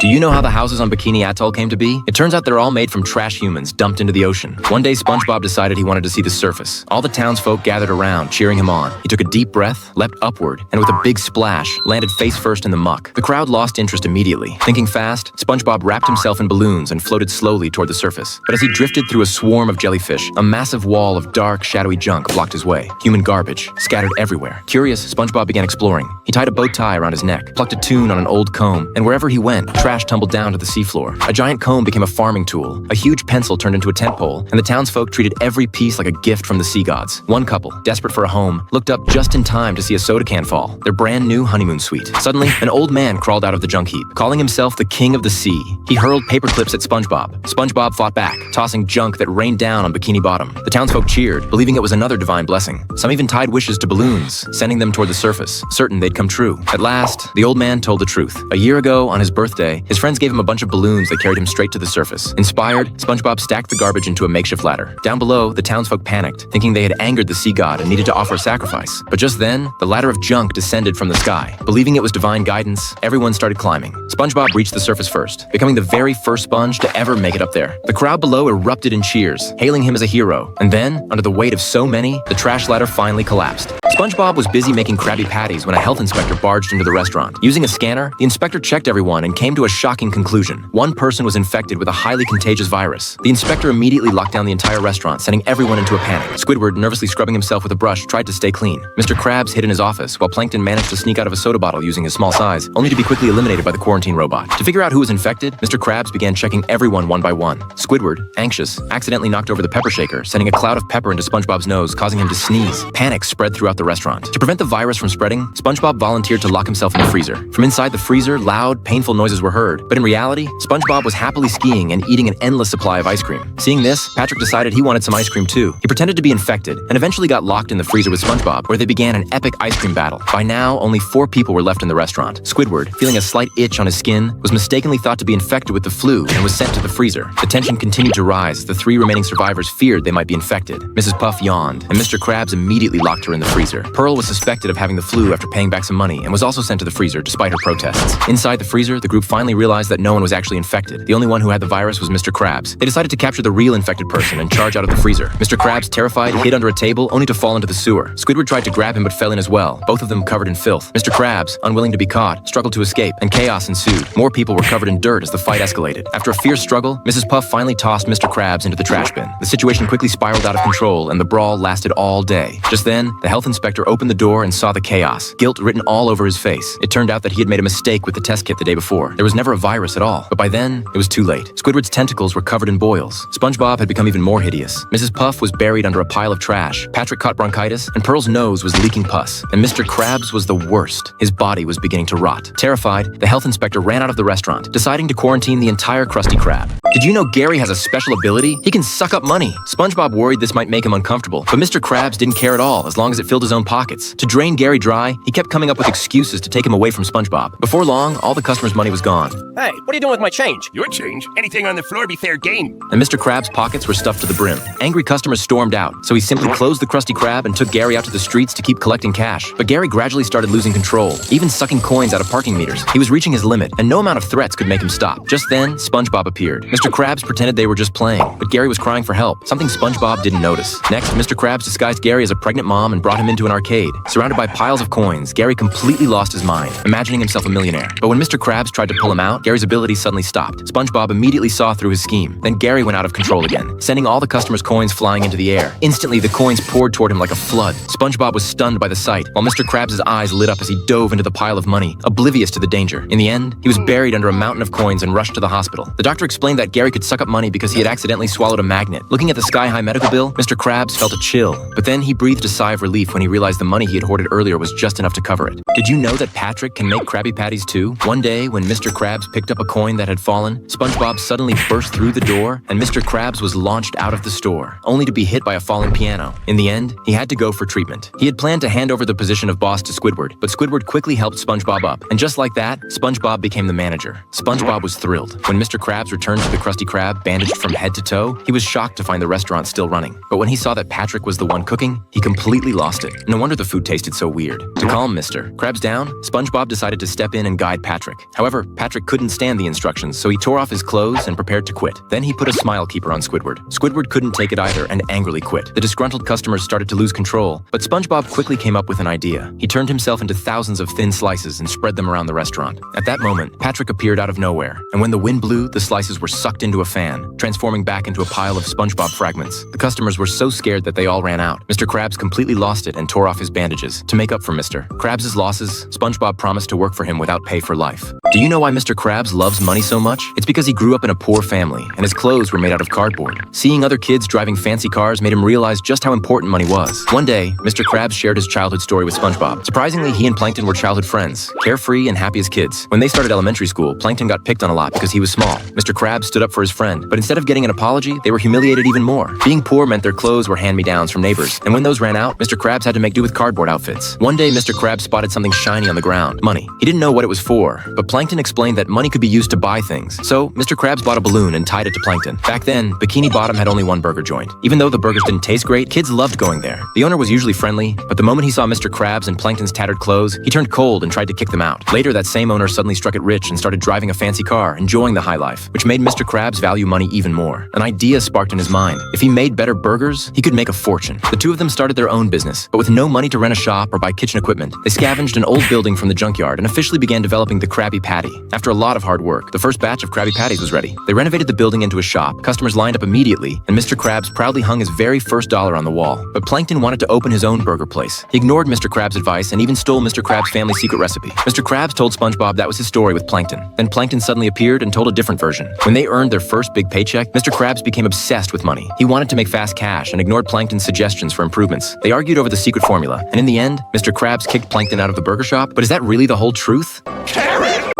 Do you know how the houses on Bikini Atoll came to be? It turns out they're all made from trash humans dumped into the ocean. One day, SpongeBob decided he wanted to see the surface. All the townsfolk gathered around, cheering him on. He took a deep breath, leapt upward, and with a big splash, landed face first in the muck. The crowd lost interest immediately. Thinking fast, SpongeBob wrapped himself in balloons and floated slowly toward the surface. But as he drifted through a swarm of jellyfish, a massive wall of dark, shadowy junk blocked his way. Human garbage, scattered everywhere. Curious, SpongeBob began exploring. He tied a bow tie around his neck, plucked a tune on an old comb, and wherever he went, trash tumbled down to the seafloor. A giant comb became a farming tool, a huge pencil turned into a tent pole, and the townsfolk treated every piece like a gift from the sea gods. One couple, desperate for a home, looked up just in time to see a soda can fall, their brand new honeymoon suite. Suddenly, an old man crawled out of the junk heap, calling himself the king of the sea. He hurled paper clips at SpongeBob. SpongeBob fought back, tossing junk that rained down on Bikini Bottom. The townsfolk cheered, believing it was another divine blessing. Some even tied wishes to balloons, sending them toward the surface, certain they'd come true. At last, the old man told the truth. A year ago, on his birthday, his friends gave him a bunch of balloons that carried him straight to the surface. Inspired, SpongeBob stacked the garbage into a makeshift ladder. Down below, the townsfolk panicked, thinking they had angered the sea god and needed to offer a sacrifice. But just then, the ladder of junk descended from the sky. Believing it was divine guidance, everyone started climbing. SpongeBob reached the surface first, becoming the very first sponge to ever make it up there. The crowd below erupted in cheers, hailing him as a hero. And then, under the weight of so many, the trash ladder finally collapsed. SpongeBob was busy making Krabby Patties when a health inspector barged into the restaurant. Using a scanner, the inspector checked everyone and came to a shocking conclusion. One person was infected with a highly contagious virus. The inspector immediately locked down the entire restaurant, sending everyone into a panic. Squidward, nervously scrubbing himself with a brush, tried to stay clean. Mr. Krabs hid in his office, while Plankton managed to sneak out of a soda bottle using his small size, only to be quickly eliminated by the quarantine robot. To figure out who was infected, Mr. Krabs began checking everyone one by one. Squidward, anxious, accidentally knocked over the pepper shaker, sending a cloud of pepper into SpongeBob's nose, causing him to sneeze. Panic spread throughout the restaurant. To prevent the virus from spreading, SpongeBob volunteered to lock himself in the freezer. From inside the freezer, loud, painful noises were heard, but in reality, SpongeBob was happily skiing and eating an endless supply of ice cream. Seeing this, Patrick decided he wanted some ice cream too. He pretended to be infected and eventually got locked in the freezer with SpongeBob, where they began an epic ice cream battle. By now, only 4 people were left in the restaurant. Squidward, feeling a slight itch on his skin, was mistakenly thought to be infected with the flu and was sent to the freezer. The tension continued to rise as the 3 remaining survivors feared they might be infected. Mrs. Puff yawned, and Mr. Krabs immediately locked her in the freezer. Pearl was suspected of having the flu after paying back some money and was also sent to the freezer despite her protests. Inside the freezer, the group finally realized that no one was actually infected. The only one who had the virus was Mr. Krabs. They decided to capture the real infected person and charge out of the freezer. Mr. Krabs, terrified, hid under a table only to fall into the sewer. Squidward tried to grab him but fell in as well, both of them covered in filth. Mr. Krabs, unwilling to be caught, struggled to escape, and chaos ensued. More people were covered in dirt as the fight escalated. After a fierce struggle, Mrs. Puff finally tossed Mr. Krabs into the trash bin. The situation quickly spiraled out of control and the brawl lasted all day. Just then, the health inspector opened the door and saw the chaos, guilt written all over his face. It turned out that he had made a mistake with the test kit the day before. There was never a virus at all, but by then, it was too late. Squidward's tentacles were covered in boils. SpongeBob had become even more hideous. Mrs. Puff was buried under a pile of trash. Patrick caught bronchitis, and Pearl's nose was leaking pus. And Mr. Krabs was the worst. His body was beginning to rot. Terrified, the health inspector ran out of the restaurant, deciding to quarantine the entire Krusty Krab. Did you know Gary has a special ability? He can suck up money. SpongeBob worried this might make him uncomfortable, but Mr. Krabs didn't care at all as long as it filled his own pockets. To drain Gary dry, he kept coming up with excuses to take him away from SpongeBob. Before long, all the customers' money was gone. Hey, what are you doing with my change? Your change? Anything on the floor be fair game. And Mr. Krabs' pockets were stuffed to the brim. Angry customers stormed out, so he simply closed the Krusty Krab and took Gary out to the streets to keep collecting cash. But Gary gradually started losing control, even sucking coins out of parking meters. He was reaching his limit, and no amount of threats could make him stop. Just then, SpongeBob appeared. Mr. Krabs pretended they were just playing, but Gary was crying for help, something SpongeBob didn't notice. Next, Mr. Krabs disguised Gary as a pregnant mom and brought him into an arcade. Surrounded by piles of coins, Gary completely lost his mind, imagining himself a millionaire. But when Mr. Krabs tried to pull him out, Gary's ability suddenly stopped. SpongeBob immediately saw through his scheme. Then Gary went out of control again, sending all the customers' coins flying into the air. Instantly, the coins poured toward him like a flood. SpongeBob was stunned by the sight, while Mr. Krabs' eyes lit up as he dove into the pile of money, oblivious to the danger. In the end, he was buried under a mountain of coins and rushed to the hospital. The doctor explained that Gary could suck up money because he had accidentally swallowed a magnet. Looking at the sky-high medical bill, Mr. Krabs felt a chill, but then he breathed a sigh of relief when he realized the money he had hoarded earlier was just enough to cover it. Did you know that Patrick can make Krabby Patties too? One day, when Mr. Krabs picked up a coin that had fallen, SpongeBob suddenly burst through the door, and Mr. Krabs was launched out of the store, only to be hit by a falling piano. In the end, he had to go for treatment. He had planned to hand over the position of boss to Squidward, but Squidward quickly helped SpongeBob up, and just like that, SpongeBob became the manager. SpongeBob was thrilled. When Mr. Krabs returned to the Krusty Krab, bandaged from head to toe, he was shocked to find the restaurant still running. But when he saw that Patrick was the one cooking, he completely lost it. No wonder the food tasted so weird. To calm Mr. Krabs down, SpongeBob decided to step in and guide Patrick. However, Patrick Patrick couldn't stand the instructions, so he tore off his clothes and prepared to quit. Then he put a smile keeper on Squidward. Squidward couldn't take it either and angrily quit. The disgruntled customers started to lose control, but SpongeBob quickly came up with an idea. He turned himself into thousands of thin slices and spread them around the restaurant. At that moment, Patrick appeared out of nowhere, and when the wind blew, the slices were sucked into a fan, transforming back into a pile of SpongeBob fragments. The customers were so scared that they all ran out. Mr. Krabs completely lost it and tore off his bandages. To make up for Mr. Krabs' losses, SpongeBob promised to work for him without pay for life. Do you know why Mr. Krabs loves money so much? It's because he grew up in a poor family, and his clothes were made out of cardboard. Seeing other kids driving fancy cars made him realize just how important money was. One day, Mr. Krabs shared his childhood story with SpongeBob. Surprisingly, he and Plankton were childhood friends, carefree and happy as kids. When they started elementary school, Plankton got picked on a lot because he was small. Mr. Krabs stood up for his friend, but instead of getting an apology, they were humiliated even more. Being poor meant their clothes were hand-me-downs from neighbors, and when those ran out, Mr. Krabs had to make do with cardboard outfits. One day, Mr. Krabs spotted something shiny on the ground, money. He didn't know what it was for, but Plankton explained that money could be used to buy things. So, Mr. Krabs bought a balloon and tied it to Plankton. Back then, Bikini Bottom had only one burger joint. Even though the burgers didn't taste great, kids loved going there. The owner was usually friendly, but the moment he saw Mr. Krabs and Plankton's tattered clothes, he turned cold and tried to kick them out. Later, that same owner suddenly struck it rich and started driving a fancy car, enjoying the high life, which made Mr. Krabs value money even more. An idea sparked in his mind. If he made better burgers, he could make a fortune. The two of them started their own business, but with no money to rent a shop or buy kitchen equipment, they scavenged an old building from the junkyard and officially began developing the Krabby Patty. After a lot of hard work, the first batch of Krabby Patties was ready. They renovated the building into a shop, customers lined up immediately, and Mr. Krabs proudly hung his very first dollar on the wall. But Plankton wanted to open his own burger place. He ignored Mr. Krabs' advice and even stole Mr. Krabs' family secret recipe. Mr. Krabs told SpongeBob that was his story with Plankton. Then Plankton suddenly appeared and told a different version. When they earned their first big paycheck, Mr. Krabs became obsessed with money. He wanted to make fast cash and ignored Plankton's suggestions for improvements. They argued over the secret formula, and in the end, Mr. Krabs kicked Plankton out of the burger shop. But is that really the whole truth?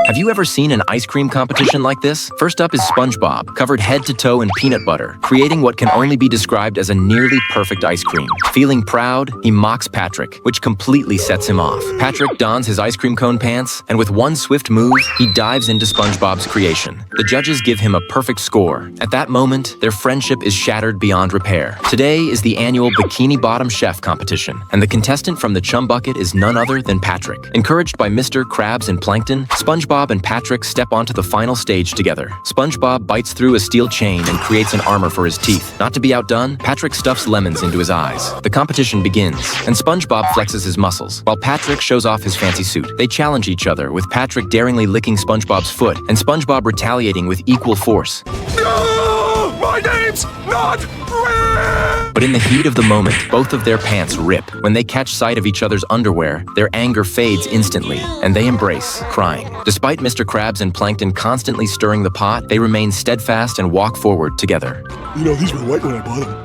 Have you ever seen an ice cream competition like this? First up is SpongeBob, covered head to toe in peanut butter, creating what can only be described as a nearly perfect ice cream. Feeling proud, he mocks Patrick, which completely sets him off. Patrick dons his ice cream cone pants, and with one swift move, he dives into SpongeBob's creation. The judges give him a perfect score. At that moment, their friendship is shattered beyond repair. Today is the annual Bikini Bottom Chef competition, and the contestant from the Chum Bucket is none other than Patrick. Encouraged by Mr. Krabs and Plankton, SpongeBob and Patrick step onto the final stage together. SpongeBob bites through a steel chain and creates an armor for his teeth. Not to be outdone, Patrick stuffs lemons into his eyes. The competition begins, and SpongeBob flexes his muscles, while Patrick shows off his fancy suit. They challenge each other, with Patrick daringly licking SpongeBob's foot, and SpongeBob retaliating with equal force. No! My name's not Red! But in the heat of the moment, both of their pants rip. When they catch sight of each other's underwear, their anger fades instantly, and they embrace, crying. Despite Mr. Krabs and Plankton constantly stirring the pot, they remain steadfast and walk forward together. You know, these were white when I bought them.